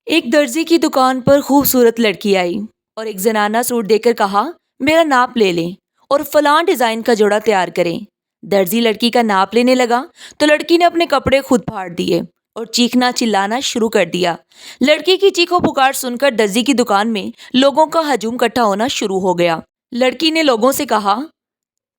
ایک درزی کی دکان پر خوبصورت لڑکی آئی اور ایک زنانہ سوٹ دے کر کہا میرا ناپ لے لیں اور فلاں ڈیزائن کا جوڑا تیار کریں۔ درزی لڑکی کا ناپ لینے لگا تو لڑکی نے اپنے کپڑے خود پھاڑ دیے اور چیخنا چلانا شروع کر دیا۔ لڑکی کی چیخو پکار سن کر درزی کی دکان میں لوگوں کا ہجوم اکٹھا ہونا شروع ہو گیا۔ لڑکی نے لوگوں سے کہا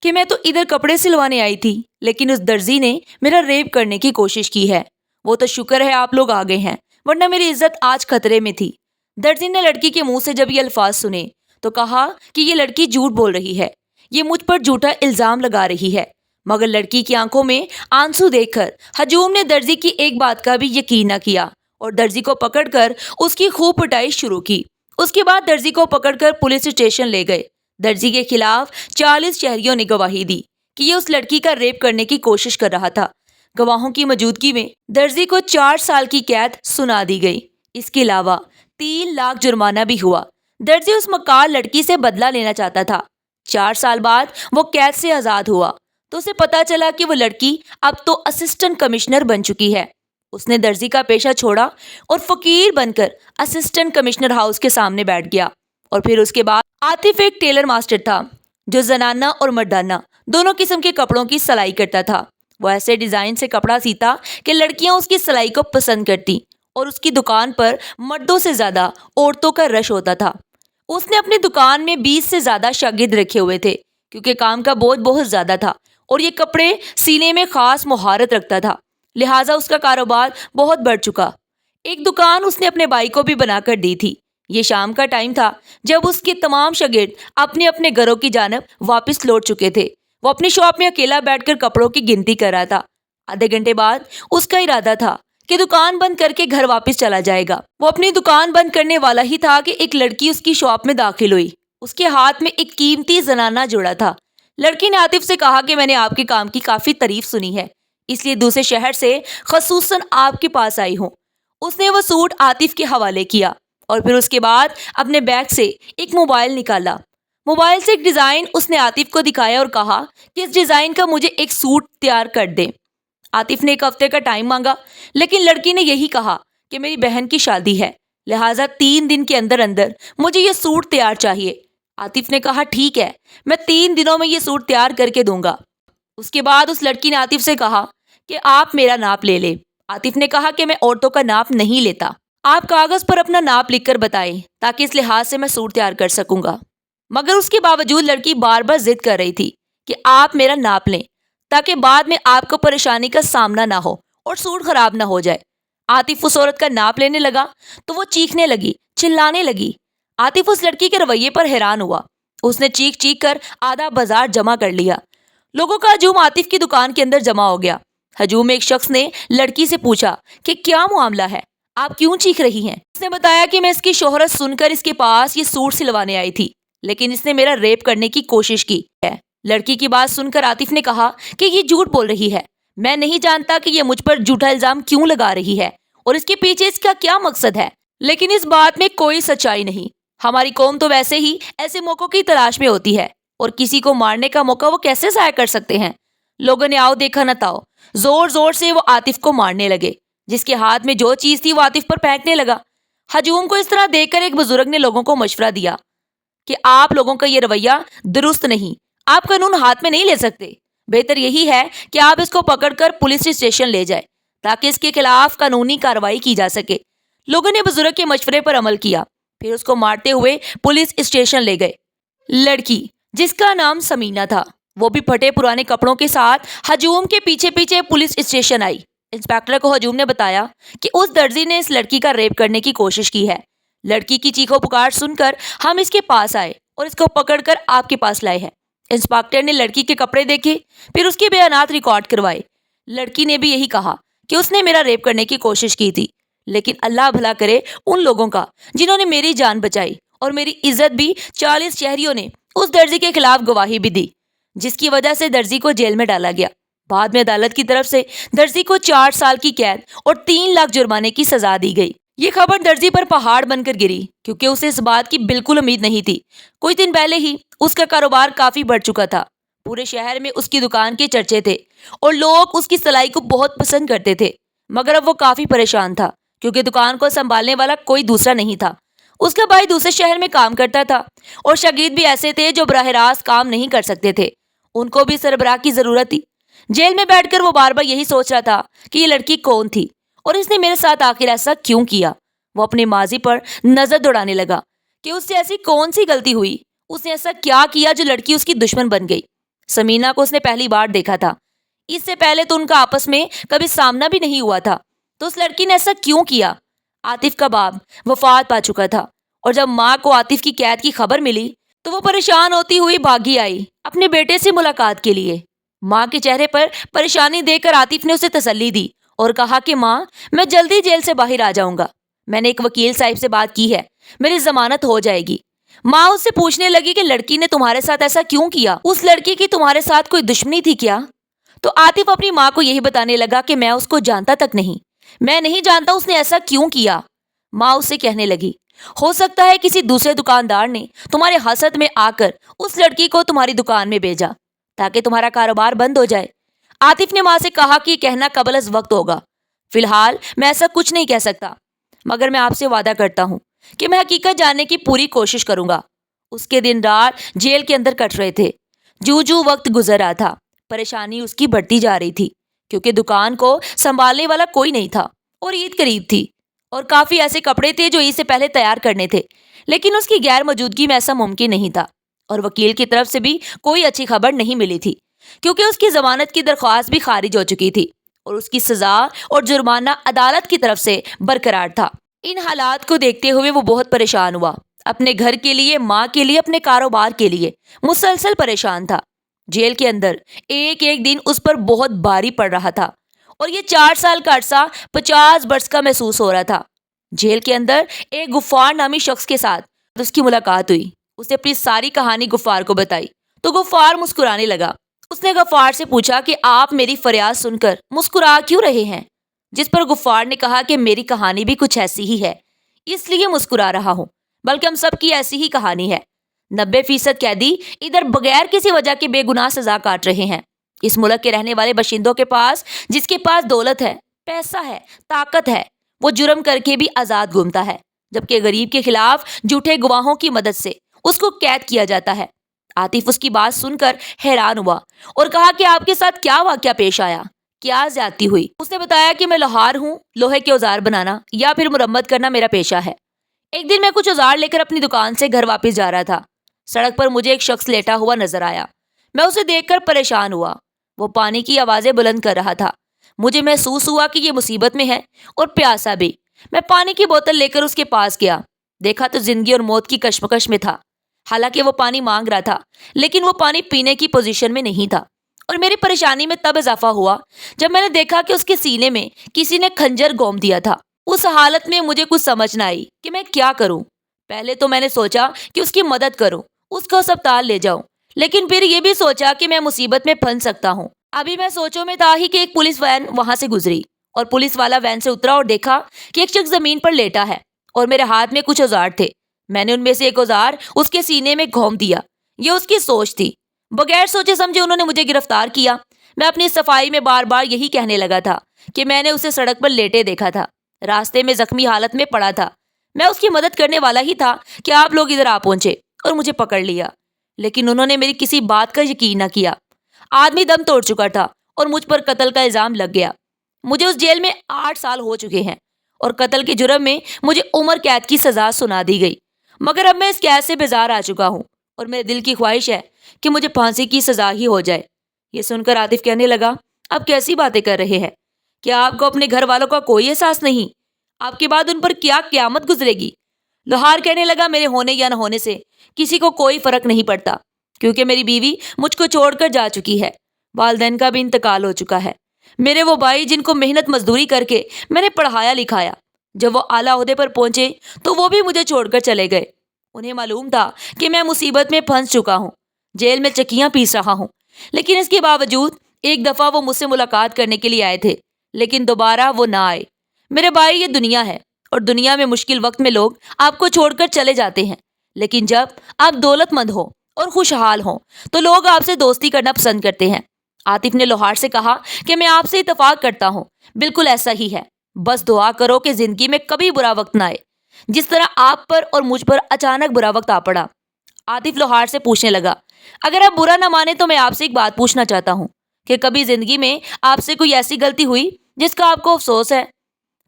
کہ میں تو ادھر کپڑے سلوانے آئی تھی، لیکن اس درزی نے میرا ریپ کرنے کی کوشش کی ہے۔ وہ تو شکر ہے آپ لوگ آ گئے ہیں، ورنہ میری عزت آج خطرے میں تھی۔ درزی نے لڑکی کے منہ سے جب یہ الفاظ سنے تو کہا کہ یہ لڑکی جھوٹ بول رہی ہے، یہ مجھ پر جھوٹا الزام لگا رہی ہے۔ مگر لڑکی کی آنکھوں میں آنسو دیکھ کر ہجوم نے درزی کی ایک بات کا بھی یقین نہ کیا اور درزی کو پکڑ کر اس کی خوب پٹائی شروع کی۔ اس کے بعد درزی کو پکڑ کر پولیس اسٹیشن لے گئے۔ درزی کے خلاف 40 شہریوں نے گواہی دی کہ یہ اس لڑکی کا ریپ کرنے کی کوشش کر رہا تھا۔ گواہوں کی موجودگی میں درزی کو 4 سال کی قید سنا دی گئی۔ اس کے علاوہ 3 لاکھ جرمانہ بھی ہوا۔ درزی اس مکار لڑکی سے بدلہ لینا چاہتا تھا۔ 4 سال بعد وہ قید سے آزاد ہوا تو اسے پتا چلا کہ وہ لڑکی اب تو اسسٹنٹ کمشنر بن چکی ہے۔ اس نے درزی کا پیشہ چھوڑا اور فقیر بن کر اسسٹنٹ کمشنر ہاؤس کے سامنے بیٹھ گیا۔ اور پھر اس کے بعد عاطف ایک ٹیلر ماسٹر تھا جو زنانہ اور مردانہ دونوں قسم کے کپڑوں کی سلائی کرتا تھا۔ وہ ایسے ڈیزائن سے کپڑا سیتا کہ لڑکیاں اس کی سلائی کو پسند کرتی اور اس کی دکان پر مردوں سے زیادہ عورتوں کا رش ہوتا تھا۔ اس نے اپنی دکان میں 20 سے زیادہ شاگرد رکھے ہوئے تھے کیونکہ کام کا بوجھ بہت زیادہ تھا اور یہ کپڑے سینے میں خاص مہارت رکھتا تھا، لہٰذا اس کا کاروبار بہت بڑھ چکا۔ ایک دکان اس نے اپنے بھائی کو بھی بنا کر دی تھی۔ یہ شام کا ٹائم تھا جب اس کے تمام شاگرد اپنے اپنے گھروں کی جانب واپس لوٹ چکے تھے۔ وہ اپنی شاپ میں اکیلا بیٹھ کر کپڑوں کی گنتی کر رہا تھا۔ آدھے گھنٹے بعد اس کا ارادہ تھا کہ دکان بند کر کے گھر واپس چلا جائے گا۔ وہ اپنی دکان بند کرنے والا ہی تھا کہ ایک لڑکی اس کی شاپ میں داخل ہوئی۔ اس کے ہاتھ میں ایک قیمتی زنانہ جوڑا تھا۔ لڑکی نے عاطف سے کہا کہ میں نے آپ کے کام کی کافی تعریف سنی ہے، اس لیے دوسرے شہر سے خصوصاً آپ کے پاس آئی ہوں۔ اس نے وہ سوٹ عاطف کے حوالے کیا اور پھر اس کے بعد اپنے بیگ سے ایک موبائل نکالا۔ موبائل سے ایک ڈیزائن اس نے عاطف کو دکھایا اور کہا کہ اس ڈیزائن کا مجھے ایک سوٹ تیار کر دیں۔ عاطف نے 1 ہفتے کا ٹائم مانگا، لیکن لڑکی نے یہی کہا کہ میری بہن کی شادی ہے، لہٰذا 3 دن کے اندر اندر مجھے یہ سوٹ تیار چاہیے۔ عاطف نے کہا ٹھیک ہے، میں 3 دنوں میں یہ سوٹ تیار کر کے دوں گا۔ اس کے بعد اس لڑکی نے عاطف سے کہا کہ آپ میرا ناپ لے لیں۔ عاطف نے کہا کہ میں عورتوں کا ناپ نہیں لیتا، آپ کاغذ پر اپنا ناپ لکھ کر بتائیں تاکہ اس لحاظ سے میں سوٹ تیار کر سکوں گا۔ مگر اس کے باوجود لڑکی بار بار ضد کر رہی تھی کہ آپ میرا ناپ لیں تاکہ بعد میں آپ کو پریشانی کا سامنا نہ ہو اور سوٹ خراب نہ ہو جائے۔ عاطف اس عورت کا ناپ لینے لگا تو وہ چیخنے لگی، چلانے لگی۔ عاطف اس لڑکی کے رویے پر حیران ہوا۔ اس نے چیخ چیخ کر آدھا بازار جمع کر لیا۔ لوگوں کا ہجوم عاطف کی دکان کے اندر جمع ہو گیا۔ ہجوم میں ایک شخص نے لڑکی سے پوچھا کہ کیا معاملہ ہے، آپ کیوں چیخ رہی ہیں؟ اس نے بتایا کہ میں اس کی شہرت سن کر اس کے پاس یہ سوٹ سلوانے آئی تھی، لیکن اس نے میرا ریپ کرنے کی کوشش کی ہے۔ لڑکی کی بات سن کر عاطف نے کہا کہ یہ جھوٹ بول رہی ہے، میں نہیں جانتا کہ یہ مجھ پر جھوٹا الزام کیوں لگا رہی ہے اور اس کے پیچھے اس کا کیا مقصد ہے، لیکن اس بات میں کوئی سچائی نہیں۔ ہماری قوم تو ویسے ہی ایسے موقعوں کی تلاش میں ہوتی ہے اور کسی کو مارنے کا موقع وہ کیسے ضائع کر سکتے ہیں۔ لوگوں نے آؤ دیکھا نہ تاؤ، زور زور سے وہ عاطف کو مارنے لگے۔ جس کے ہاتھ میں جو چیز تھی وہ عاطف پر پھینکنے لگا۔ ہجوم کو اس طرح دیکھ کر ایک بزرگ نے لوگوں کو مشورہ دیا کہ آپ لوگوں کا یہ رویہ درست نہیں، آپ قانون ہاتھ میں نہیں لے سکتے، بہتر یہی ہے کہ آپ اس کو پکڑ کر پولیس اسٹیشن لے جائیں تاکہ اس کے خلاف قانونی کارروائی کی جا سکے۔ لوگوں نے بزرگ کے مشورے پر عمل کیا، پھر اس کو مارتے ہوئے پولیس اسٹیشن لے گئے۔ لڑکی جس کا نام سمینہ تھا وہ بھی پھٹے پرانے کپڑوں کے ساتھ ہجوم کے پیچھے پیچھے پولیس اسٹیشن آئی۔ انسپیکٹر کو ہجوم نے بتایا کہ اس درزی نے اس لڑکی کا ریپ کرنے کی کوشش کی ہے۔ لڑکی کی چیخو پکار سن کر ہم اس کے پاس آئے اور اس کو پکڑ کر آپ کے پاس لائے ہیں۔ انسپیکٹر نے لڑکی کے کپڑے دیکھے، پھر اس کے بیانات ریکارڈ کروائے۔ لڑکی نے بھی یہی کہا کہ اس نے میرا ریپ کرنے کی کوشش کی تھی، لیکن اللہ بھلا کرے ان لوگوں کا جنہوں نے میری جان بچائی اور میری عزت بھی۔ 40 شہریوں نے اس درزی کے خلاف گواہی بھی دی، جس کی وجہ سے درزی کو جیل میں ڈالا گیا۔ بعد میں عدالت کی طرف سے درزی کو 4 سال کی قید اور 3 لاکھ جرمانے کی سزا دی گئی۔ یہ خبر درزی پر پہاڑ بن کر گری کیونکہ اسے اس بات کی بالکل امید نہیں تھی۔ کچھ دن پہلے ہی اس کا کاروبار کافی بڑھ چکا تھا۔ پورے شہر میں اس کی دکان کے چرچے تھے اور لوگ اس کی سلائی کو بہت پسند کرتے تھے، مگر اب وہ کافی پریشان تھا کیونکہ دکان کو سنبھالنے والا کوئی دوسرا نہیں تھا. اس کا بھائی دوسرے شہر میں کام کرتا تھا اور شاگرد بھی ایسے تھے جو براہ راست کام نہیں کر سکتے تھے. ان کو بھی سربراہ کی ضرورت تھی. جیل میں بیٹھ کر وہ بار بار یہی سوچ رہا تھا کہ یہ لڑکی کون تھی اور اس نے میرے ساتھ آخر ایسا کیوں کیا. وہ اپنے ماضی پر نظر دوڑانے لگا کہ اس سے ایسی کون سی غلطی ہوئی, اس نے ایسا کیا کیا جو لڑکی اس کی دشمن بن گئی. سمینا کو اس نے پہلی بار دیکھا تھا. اس سے پہلے تو ان کا آپس میں کبھی سامنا بھی نہیں ہوا تھا. تو اس لڑکی نے ایسا کیوں کیا؟ عاطف کا باپ وفات پا چکا تھا اور جب ماں کو عاطف کی قید کی خبر ملی تو وہ پریشان ہوتی ہوئی بھاگی آئی اپنے بیٹے سے ملاقات کے لیے. ماں کے چہرے پر پریشانی دیکھ کر عاطف نے اسے تسلی دی اور کہا کہ ماں, میں جلدی جیل سے باہر آ جاؤں گا. میں نے ایک وکیل صاحب سے بات کی ہے, میری ضمانت ہو جائے گی. ماں اس سے پوچھنے لگی کہ لڑکی نے تمہارے ساتھ ایسا کیوں کیا؟ اس لڑکی کی تمہارے ساتھ کوئی دشمنی تھی کیا؟ تو عاطف اپنی ماں کو یہی بتانے لگا کہ میں اس کو جانتا تک نہیں, میں نہیں جانتا اس نے ایسا کیوں کیا. ماں اس سے کہنے لگی, ہو سکتا ہے کسی دوسرے دکاندار نے تمہارے حسد میں آ کر اس لڑکی کو تمہاری دکان میں بھیجا تاکہ تمہارا کاروبار بند ہو جائے. عاطف نے ماں سے کہا کہ یہ کہنا قبل از وقت ہوگا, فی الحال میں ایسا کچھ نہیں کہہ سکتا, مگر میں آپ سے وعدہ کرتا ہوں کہ میں حقیقت جاننے کی پوری کوشش کروں گا. اس کے دن رات جیل کے اندر کٹ رہے تھے. جو وقت گزر رہا تھا پریشانی اس کی بڑھتی جا رہی تھی کیونکہ دکان کو سنبھالنے والا کوئی نہیں تھا اور عید قریب تھی اور کافی ایسے کپڑے تھے جو عید سے پہلے تیار کرنے تھے, لیکن اس کی غیر موجودگی میں ایسا ممکن نہیں تھا. اور وکیل کی طرف سے بھی کوئی اچھی خبر نہیں ملی تھی کیونکہ اس کی ضمانت کی درخواست بھی خارج ہو چکی تھی اور اس کی سزا اور جرمانہ عدالت کی طرف سے برقرار تھا. ان حالات کو دیکھتے ہوئے وہ بہت پریشان ہوا, اپنے گھر کے لیے, ماں کے لیے, اپنے کاروبار کے لیے مسلسل پریشان تھا. جیل کے اندر ایک ایک دن اس پر بہت بھاری پڑ رہا تھا اور یہ 4 سال کا عرصہ 50 برس کا محسوس ہو رہا تھا. جیل کے اندر ایک غفار نامی شخص کے ساتھ اس کی ملاقات ہوئی. اس نے اپنی ساری کہانی غفار کو بتائی تو غفار مسکرانے لگا. اس نے غفار سے پوچھا کہ آپ میری فریاد سن کر مسکرا کیوں رہے ہیں؟ جس پر غفار نے کہا کہ میری کہانی بھی کچھ ایسی ہی ہے, اس لیے مسکرا رہا ہوں, بلکہ ہم سب کی ایسی ہی کہانی ہے. 90% قیدی ادھر بغیر کسی وجہ کے بے گناہ سزا کاٹ رہے ہیں. اس ملک کے رہنے والے باشندوں کے پاس, جس کے پاس دولت ہے, پیسہ ہے, طاقت ہے, وہ جرم کر کے بھی آزاد گھومتا ہے, جبکہ غریب کے خلاف جھوٹے گواہوں کی مدد سے اس کو قید کیا جاتا ہے. عاطف اس کی بات سن کر حیران ہوا اور کہا کہ آپ کے ساتھ کیا واقعہ پیش آیا, کیا زیادتی ہوئی؟ اس نے بتایا کہ میں لوہار ہوں, لوہے کے اوزار بنانا یا پھر مرمت کرنا میرا پیشہ ہے. ایک دن میں کچھ اوزار لے کر اپنی دکان سے گھر واپس جا رہا تھا. سڑک پر مجھے ایک شخص لیٹا ہوا نظر آیا. میں اسے دیکھ کر پریشان ہوا. وہ پانی کی آوازیں بلند کر رہا تھا. مجھے محسوس ہوا کہ یہ مصیبت میں ہے اور پیاسا بھی. میں پانی کی بوتل لے کر اس کے پاس گیا. دیکھا تو زندگی اور موت کی کشمکش میں تھا. حالانکہ وہ پانی مانگ رہا تھا, لیکن وہ پانی پینے کی پوزیشن میں نہیں تھا. اور میری پریشانی میں تب اضافہ ہوا جب میں نے دیکھا کہ اس کے سینے میں کسی نے خنجر گھوم دیا تھا. اس حالت میں مجھے کچھ سمجھ نہ آئی کہ میں کیا کروں. پہلے تو میں نے سوچا کہ اس کی مدد کروں, اس کو اسپتال لے جاؤں, لیکن پھر یہ بھی سوچا کہ میں مصیبت میں پھنس سکتا ہوں. ابھی میں سوچوں میں تھا ہی کہ ایک پولیس وین وہاں سے گزری اور پولیس والا وین سے اترا اور دیکھا کہ ایک شخص زمین پر لیٹا ہے اور میرے ہاتھ میں کچھ اوزار تھے. میں نے ان میں سے ایک اوزار اس کے سینے میں گھوم دیا. یہ اس کی سوچ تھی. بغیر سوچے سمجھے انہوں نے مجھے گرفتار کیا. میں اپنی صفائی میں بار بار یہی کہنے لگا تھا کہ میں نے اسے سڑک پر لیٹے دیکھا تھا, راستے میں زخمی حالت میں پڑا تھا. میں اس کی مدد کرنے والا ہی تھا کہ آپ لوگ ادھر آ پہنچے اور مجھے پکڑ لیا, لیکن انہوں نے میری کسی بات کا یقین نہ کیا. آدمی دم توڑ چکا تھا اور مجھ پر قتل کا الزام لگ گیا. مجھے اس جیل میں 8 سال ہو چکے ہیں اور قتل کے جرم میں مجھے عمر قید کی سزا سنا دی گئی. مگر اب میں اس قید سے بیزار آ چکا ہوں اور میرے دل کی خواہش ہے کہ مجھے پھانسی کی سزا ہی ہو جائے. یہ سن کر عاطف کہنے لگا, اب کیسی باتیں کر رہے ہیں؟ کیا آپ کو اپنے گھر والوں کا کوئی احساس نہیں؟ آپ کے بعد ان پر کیا قیامت گزرے گی؟ لوہار کہنے لگا, میرے ہونے یا نہ ہونے سے کسی کو کوئی فرق نہیں پڑتا, کیونکہ میری بیوی مجھ کو چھوڑ کر جا چکی ہے. والدین کا بھی انتقال ہو چکا ہے. میرے وہ بھائی جن کو محنت مزدوری کر کے میں نے پڑھایا لکھایا, جب وہ اعلیٰ عہدے پر پہنچے تو وہ بھی مجھے چھوڑ کر چلے گئے. انہیں معلوم تھا کہ میں مصیبت میں پھنس چکا ہوں, جیل میں چکیاں پیس رہا ہوں, لیکن اس کے باوجود ایک دفعہ وہ مجھ سے ملاقات کرنے کے لیے آئے تھے, لیکن دوبارہ وہ نہ آئے. میرے بھائی, یہ دنیا ہے اور دنیا میں مشکل وقت میں لوگ آپ کو چھوڑ کر چلے جاتے ہیں, لیکن جب آپ دولت مند ہو اور خوشحال ہوں تو لوگ آپ سے دوستی کرنا پسند کرتے ہیں. عاطف نے لوہار سے کہا کہ میں آپ سے اتفاق کرتا ہوں, بالکل ایسا ہی ہے. بس دعا کرو کہ زندگی میں کبھی برا وقت نہ آئے جس طرح آپ پر اور مجھ پر اچانک برا وقت آ پڑا۔ عاطف لوہار سے پوچھنے لگا، اگر آپ برا نہ مانے تو میں آپ سے ایک بات پوچھنا چاہتا ہوں کہ کبھی زندگی میں آپ سے کوئی ایسی غلطی ہوئی جس کا آپ کو افسوس ہے؟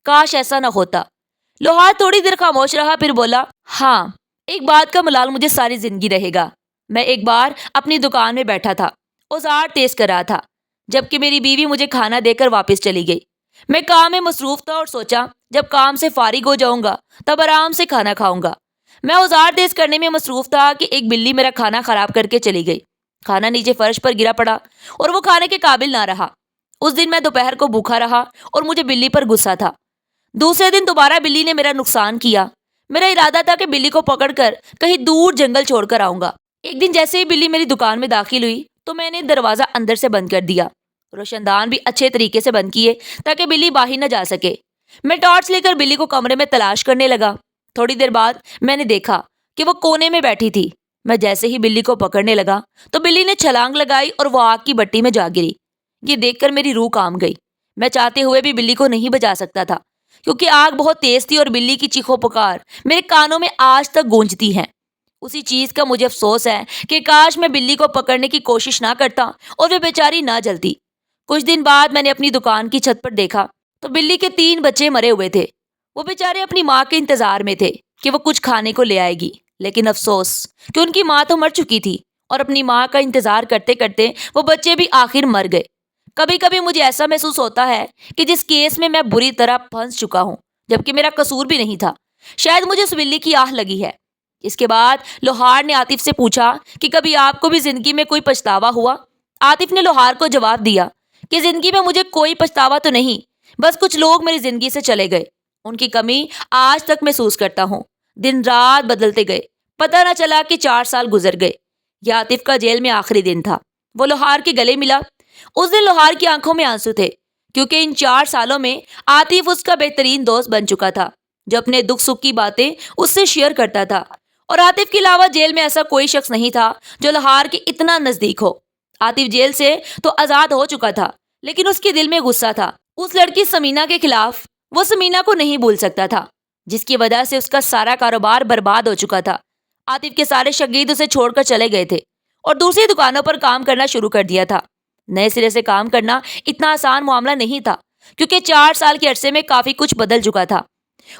کاش ایسا نہ ہوتا۔ لوہار تھوڑی دیر خاموش رہا، پھر بولا، ہاں، ایک بات کا ملال مجھے ساری زندگی رہے گا۔ میں ایک بار اپنی دکان میں بیٹھا تھا، اوزار تیز کر رہا تھا، جبکہ میری بیوی مجھے کھانا دے کر واپس چلی گئی۔ میں کام میں مصروف تھا اور سوچا جب کام سے فارغ ہو جاؤں گا تب آرام سے کھانا کھاؤں گا۔ میں اوزار تیز کرنے میں مصروف تھا کہ ایک بلی میرا کھانا خراب کر کے چلی گئی۔ کھانا نیچے فرش پر گرا پڑا اور وہ کھانے کے قابل نہ رہا۔ اس دن میں دوپہر کو بھوکا رہا اور مجھے بلی پر غصہ تھا۔ دوسرے دن دوبارہ بلی نے میرا نقصان کیا۔ میرا ارادہ تھا کہ بلی کو پکڑ کر کہیں دور جنگل چھوڑ کر آؤں گا۔ ایک دن جیسے ہی بلی میری دکان میں داخل ہوئی تو میں نے دروازہ اندر سے بند کر دیا، روشن دان بھی اچھے طریقے سے بند کیے تاکہ بلی باہر نہ جا سکے۔ میں ٹارچ لے کر بلی کو کمرے میں تلاش کرنے لگا۔ تھوڑی دیر بعد میں نے دیکھا کہ وہ کونے میں بیٹھی تھی۔ میں جیسے ہی بلی کو پکڑنے لگا تو بلی نے چھلانگ لگائی اور وہ آگ کی بٹی میں جا گری۔ یہ دیکھ کر میری روح کام گئی۔ میں چاہتے ہوئے بھی بلی کو نہیں بچا سکتا تھا کیونکہ آگ بہت تیز تھی اور بلی کی چیخو پکار میرے کانوں میں آج تک گونجتی ہے۔ اسی چیز کا مجھے افسوس ہے کہ کاش میں بلی کو پکڑنے کی کوشش نہ کرتا اور وہ بیچاری نہ جلتی۔ کچھ دن بعد میں نے اپنی دکان کی چھت پر دیکھا تو بلی کے 3 بچے مرے ہوئے تھے۔ وہ بیچارے اپنی ماں کے انتظار میں تھے کہ وہ کچھ کھانے کو لے آئے گی، لیکن افسوس کہ ان کی ماں تو مر چکی تھی اور اپنی ماں کا انتظار کرتے کرتے وہ بچے بھی آخر مر گئے۔ کبھی کبھی مجھے ایسا محسوس ہوتا ہے کہ جس کیس میں بری طرح پھنس چکا ہوں جبکہ میرا قصور بھی نہیں تھا، شاید مجھے اس بلی کی آہ لگی ہے۔ اس کے بعد لوہار نے عاطف سے پوچھا کہ کبھی آپ کو بھی زندگی میں کوئی پچھتاوا ہوا؟ عاطف نے لوہار کو جواب دیا کہ زندگی میں مجھے کوئی پچھتاوا تو نہیں، بس کچھ لوگ میری زندگی سے چلے گئے، ان کی کمی آج تک محسوس کرتا ہوں۔ دن رات بدلتے گئے، پتہ نہ چلا کہ 4 سال گزر گئے۔ یہ عاطف کا جیل میں آخری دن تھا۔ وہ لوہار کے گلے ملا۔ اس دن لوہار کی آنکھوں میں آنسو تھے کیونکہ ان 4 سالوں میں عاطف اس کا بہترین دوست بن چکا تھا جو اپنے دکھ سکھ کی باتیں اس سے شیئر کرتا تھا، اور عاطف کے علاوہ جیل میں ایسا کوئی شخص نہیں تھا جو لوہار کے اتنا نزدیک ہو۔ عاطف جیل سے تو آزاد ہو چکا تھا لیکن اس کے دل میں غصہ تھا اس لڑکی سمینا کے خلاف۔ وہ سمینا کو نہیں بھول سکتا تھا جس کی وجہ سے اس کا سارا کاروبار برباد ہو چکا تھا۔ عاطف کے سارے شاگرد اسے چھوڑ کر چلے گئے تھے اور دوسری دکانوں پر کام کرنا شروع کر دیا تھا۔ نئے سرے سے کام کرنا اتنا آسان معاملہ نہیں تھا کیونکہ 4 سال کے عرصے میں کافی کچھ بدل چکا تھا۔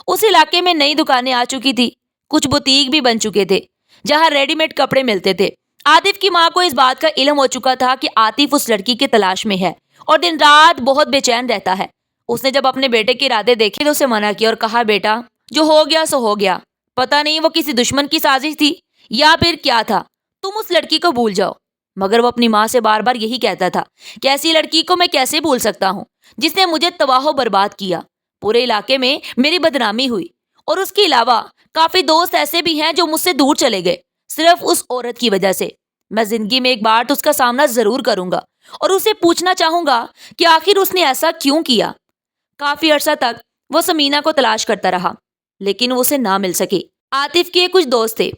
اس علاقے میں نئی دکانیں آ چکی تھی، کچھ بوتیک بھی بن چکے تھے جہاں ریڈی میڈ کپڑے ملتے تھے۔ عاطف کی ماں کو اس بات کا علم ہو چکا تھا کہ عاطف اس لڑکی کی تلاش میں ہے اور دن رات بہت بے چین رہتا ہے۔ اس نے جب اپنے بیٹے کے ارادے دیکھے تو اسے منع کیا اور کہا، بیٹا جو ہو گیا سو ہو گیا، پتہ نہیں وہ کسی دشمن کی سازش تھی یا پھر کیا تھا، تم اس لڑکی کو بھول جاؤ۔ مگر وہ اپنی ماں سے بار بار یہی کہتا تھا کہ ایسی لڑکی کو میں کیسے بھول سکتا ہوں جس نے مجھے تباہ و برباد کیا، پورے علاقے میں میری بدنامی ہوئی، اور اس کے علاوہ کافی دوست ایسے بھی ہیں جو مجھ سے دور چلے گئے صرف اس عورت کی وجہ سے۔ میں زندگی میں ایک بار تو اس کا سامنا ضرور کروں گا اور اسے پوچھنا چاہوں گا کہ آخر اس نے ایسا کیوں کیا۔ کافی عرصہ تک وہ سمینا کو تلاش کرتا رہا لیکن وہ اسے نہ مل سکی۔ عاطف کے کچھ دوست تھے،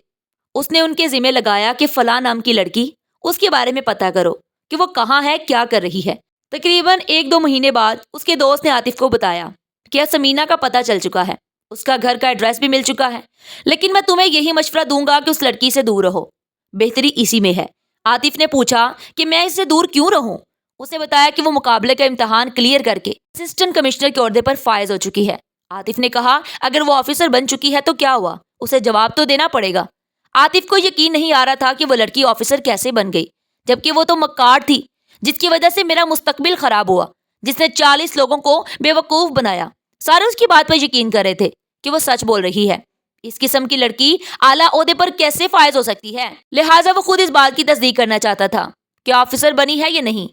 اس نے ان کے ذمہ لگایا کہ فلاں نام کی لڑکی، اس کے بارے میں پتہ کرو کہ وہ کہاں ہے، کیا کر رہی ہے۔ تقریباً 1-2 مہینے بعد اس کے دوست نے عاطف کو بتایا کہ سمینا کا پتہ چل چکا ہے، اس کا گھر کا ایڈریس بھی مل چکا ہے، لیکن میں تمہیں یہی مشورہ دوں گا کہ اس لڑکی سے دور رہو، بہتری اسی میں ہے۔ عاطف نے پوچھا کہ میں اس سے دور کیوں رہوں؟ اسے بتایا کہ وہ مقابلے کا امتحان کلیئر کر کے اسسٹنٹ کمشنر کے عہدے پر فائز ہو چکی ہے۔ عاطف نے کہا، اگر وہ آفیسر بن چکی ہے تو کیا ہوا، اسے جواب تو دینا پڑے گا۔ عاطف کو یقین نہیں آ رہا تھا کہ وہ لڑکی آفیسر کیسے بن گئی، جبکہ وہ تو مکار تھی جس کی وجہ سے میرا مستقبل خراب ہوا، جس نے 40 لوگوں کو بے وقوف بنایا۔ سارے اس کی بات پر یقین کر رہے تھے کہ وہ سچ بول رہی ہے۔ اس قسم کی لڑکی اعلیٰ عہدے پر کیسے فائز ہو سکتی ہے؟ لہٰذا وہ خود اس بات کی تصدیق کرنا چاہتا تھا کہ آفیسر بنی ہے یا نہیں۔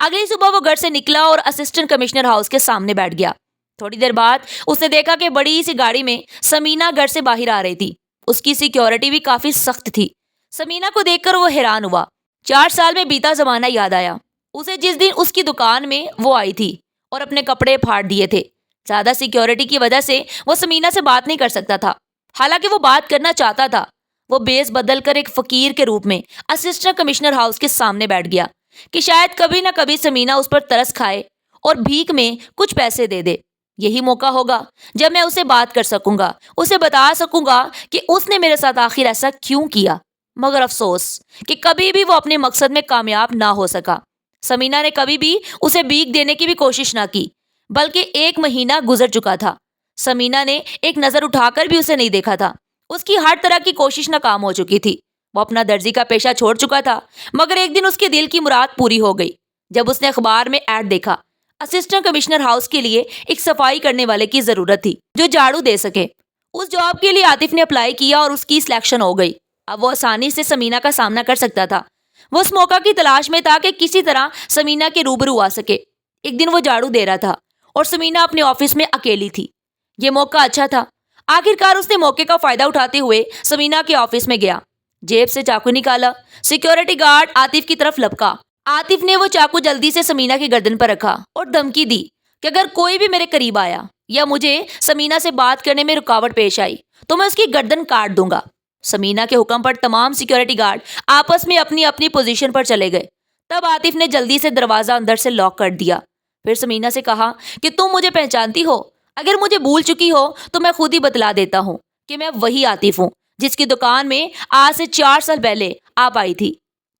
اگلی صبح وہ گھر سے نکلا اور اسسٹنٹ کمشنر ہاؤس کے سامنے بیٹھ گیا۔ تھوڑی دیر بعد اس نے دیکھا کہ بڑی سی گاڑی میں سمینا گھر سے باہر آ رہی تھی۔ اس کی سیکیورٹی بھی کافی سخت تھی۔ سمینا کو دیکھ کر وہ حیران ہوا۔ 4 سال میں بیتا زمانہ یاد آیا اسے، جس دن اس کی دکان میں وہ آئی تھی اور اپنے کپڑے پھاڑ دیے تھے۔ زیادہ سیکیورٹی کی وجہ سے وہ سمینا سے بات نہیں کر سکتا تھا، حالانکہ وہ بات کرنا چاہتا تھا۔ وہ بیس بدل کر ایک فقیر کے روپ میں اسسٹنٹ کمشنر ہاؤس کے سامنے بیٹھ گیا کہ شاید کبھی نہ کبھی سمینا اس پر ترس کھائے اور بھیک میں کچھ پیسے دے دے۔ یہی موقع ہوگا جب میں اسے بات کر سکوں گا, اسے بتا سکوں گا کہ اس نے میرے ساتھ آخر ایسا کیوں کیا. مگر افسوس کہ کبھی بھی وہ اپنے مقصد میں کامیاب نہ ہو سکا. سمینا نے کبھی بھی اسے بھیک دینے کی بھی کوشش نہ کی, بلکہ 1 مہینہ گزر چکا تھا. سمینا نے ایک نظر اٹھا کر بھی اسے نہیں دیکھا تھا. اس کی ہر طرح کی کوشش ناکام ہو چکی تھی. وہ اپنا درزی کا پیشہ چھوڑ چکا تھا, مگر ایک دن اس کے دل کی مراد پوری ہو گئی جب اس نے اخبار میں ایڈ دیکھا. اسسٹنٹ کمشنر ہاؤس کے لیے ایک صفائی کرنے والے کی ضرورت تھی جو جھاڑو دے سکے. اس جاب کے لیے عاطف نے اپلائی کیا اور اس کی سلیکشن ہو گئی. اب وہ آسانی سے سمینا کا سامنا کر سکتا تھا. وہ اس موقع کی تلاش میں تھا کہ کسی طرح سمینا کے روبرو آ سکے. ایک دن وہ جھاڑو دے رہا تھا اور سمینا اپنے آفس میں اکیلی تھی. یہ موقع اچھا تھا. آخرکار اس نے موقع کا فائدہ اٹھاتے ہوئے سمینا کے آفس میں گیا. جیب سے چاقو نکالا. سیکیورٹی گارڈ عاطف کی طرف لپکا. عاطف نے وہ چاقو جلدی سے سمینا کی گردن پر رکھا اور دھمکی دی کہ اگر کوئی بھی میرے قریب آیا یا مجھے سمینا سے بات کرنے میں رکاوٹ پیش آئی تو میں اس کی گردن کاٹ دوں گا. سمینا کے حکم پر تمام سیکیورٹی گارڈ آپس میں اپنی اپنی پوزیشن پر چلے گئے. تب عاطف نے جلدی سے دروازہ اندر سے لاک کر دیا. پھر سمینا سے کہا کہ تم مجھے پہچانتی ہو؟ اگر مجھے بھول چکی ہو تو میں خود ہی بتلا دیتا ہوں کہ میں وہی عاطف ہوں جس کی دکان میں آج سے 4 سال پہلے آپ آئی تھی.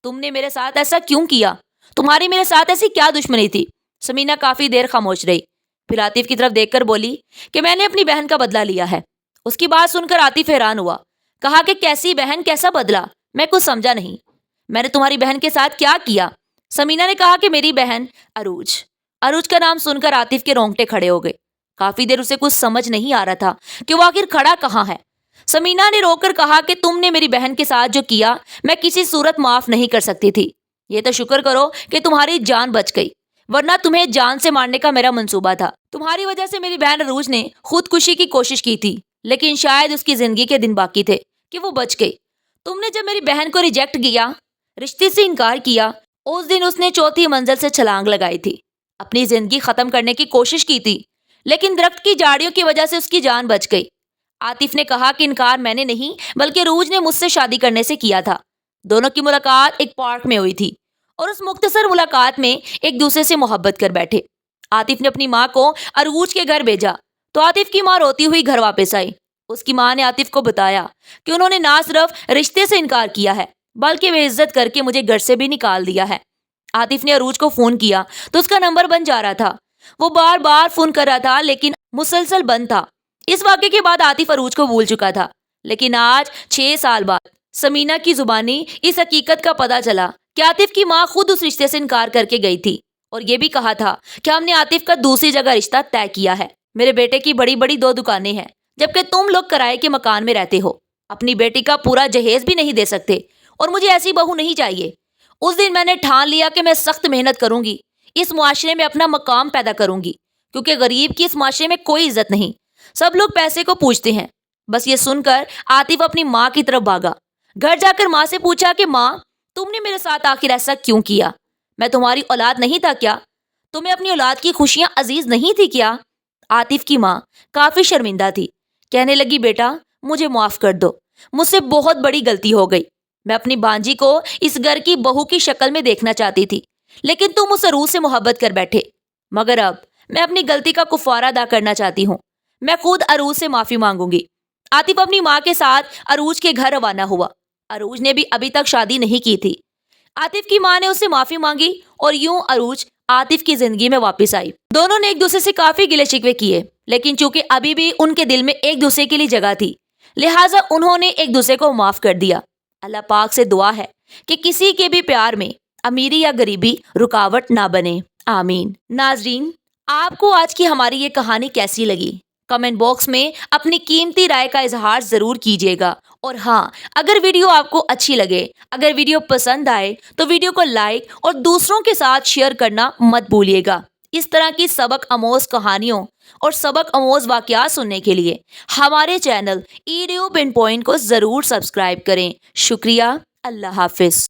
تم نے میرے ساتھ ایسا کیوں کیا؟ تمہاری میرے ساتھ ایسی کیا دشمنی تھی؟ سمینا کافی دیر خاموش رہی. پھر عاطف کی طرف دیکھ کر بولی کہ میں نے اپنی بہن کا بدلہ لیا ہے. اس کی بات سن کر عاطف حیران ہوا. کہا کہ کیسی بہن, کیسا بدلہ؟ میں کچھ سمجھا نہیں. میں نے تمہاری بہن کے ساتھ کیا کیا؟ سمینا نے کہا کہ میری بہن عروج. عروج کا نام سن کر عاطف کے رونگٹے کھڑے ہو گئے. کافی دیر اسے کچھ سمجھ نہیں آ رہا تھا کہ وہ آخر کھڑا کہاں ہے. سمینا نے رو کر کہا کہ تم نے میری بہن کے ساتھ جو کیا میں کسی صورت معاف نہیں کر سکتی تھی. یہ تو شکر کرو کہ تمہاری جان بچ گئی, ورنہ تمہیں جان سے مارنے کا میرا منصوبہ تھا. تمہاری وجہ سے میری بہن عروج نے خودکشی کی کوشش کی تھی, لیکن شاید اس کی زندگی کے دن باقی تھے کہ وہ بچ گئی. تم نے جب میری بہن کو ریجیکٹ کیا, رشتے سے انکار کیا, اس دن اس نے 4تھی منزل سے چھلانگ لگائی تھی. اپنی زندگی ختم کرنے کی کوشش کی تھی, لیکن درخت کی جھاڑیوں کی وجہ سے اس کی جان بچ گئی. عاطف نے کہا کہ انکار میں نے نہیں بلکہ عروج نے مجھ سے شادی کرنے سے کیا تھا. دونوں کی ملاقات ایک پارک میں ہوئی تھی اور اس مختصر ملاقات میں ایک دوسرے سے محبت کر بیٹھے. عاطف نے اپنی ماں کو عروج کے گھر بھیجا تو عاطف کی ماں روتی ہوئی گھر واپس آئی. اس کی ماں نے عاطف کو بتایا کہ انہوں نے نہ صرف رشتے سے انکار کیا ہے بلکہ بے عزت کر کے مجھے گھر سے بھی نکال دیا ہے. عاطف نے عروج کو فون کیا تو اس کا نمبر بند جا رہا تھا. وہ بار بار فون کر رہا تھا لیکن مسلسل بند تھا. اس واقعے کے بعد عاطف عروج کو بھول چکا تھا, لیکن آج 6 سال بعد سمینا کی زبانی اس حقیقت کا پتہ چلا کہ عاطف کی ماں خود اس رشتے سے انکار کر کے گئی تھی اور یہ بھی کہا تھا کہ ہم نے عاطف کا دوسری جگہ رشتہ طے کیا ہے. میرے بیٹے کی بڑی بڑی 2 دکانیں ہیں جبکہ تم لوگ کرائے کے مکان میں رہتے ہو. اپنی بیٹی کا پورا جہیز بھی نہیں دے سکتے اور مجھے ایسی بہو نہیں چاہیے. اس دن میں نے ٹھان لیا کہ میں سخت محنت کروں گی, اس معاشرے میں اپنا مقام پیدا کروں گی, کیونکہ غریب کی اس معاشرے میں کوئی عزت نہیں, سب لوگ پیسے کو پوچھتے ہیں. بس یہ سن کر عاطف اپنی ماں کی طرف بھاگا. گھر جا کر ماں سے پوچھا کہ ماں تم نے میرے ساتھ آخر ایسا کیوں کیا؟ میں تمہاری اولاد نہیں تھا کیا؟ تمہیں اپنی اولاد کی خوشیاں عزیز نہیں تھی کیا؟ عاطف کی ماں کافی شرمندہ تھی. کہنے لگی بیٹا مجھے معاف کر دو, مجھ سے بہت بڑی غلطی ہو گئی. میں اپنی بانجی کو اس گھر کی بہو کی شکل میں دیکھنا چاہتی تھی, لیکن تم اس عروج سے محبت کر بیٹھے. مگر اب میں اپنی غلطی کا کفارہ ادا کرنا چاہتی ہوں. میں خود عروج سے معافی مانگوں گی. عاطف اپنی ماں کے ساتھ عروج کے گھر روانہ ہوا. عروج نے بھی ابھی تک شادی نہیں کی تھی. عاطف کی ماں نے اس سے معافی مانگی اور یوں عروج عاطف کی زندگی میں واپس آئی. دونوں نے ایک دوسرے سے کافی گلے شکوے کیے, لیکن چونکہ ابھی بھی ان کے دل میں ایک دوسرے کے لیے جگہ تھی, لہٰذا انہوں نے ایک دوسرے کو معاف کر دیا. اللہ پاک سے دعا ہے کہ کسی کے بھی پیار میں امیری یا غریبی رکاوٹ نہ بنے, آمین. ناظرین, آپ کو آج کی ہماری یہ کہانی کیسی لگی؟ کمنٹ باکس میں اپنی قیمتی رائے کا اظہار ضرور کیجیے گا. اور ہاں, اگر ویڈیو آپ کو اچھی لگے, اگر ویڈیو پسند آئے تو ویڈیو کو لائک اور دوسروں کے ساتھ شیئر کرنا مت بھولیے گا. اس طرح کی سبق آموز کہانیوں اور سبق آموز واقعات سننے کے لیے ہمارے چینل ایڈیو پن پوائنٹ کو ضرور سبسکرائب کریں. شکریہ. اللہ حافظ.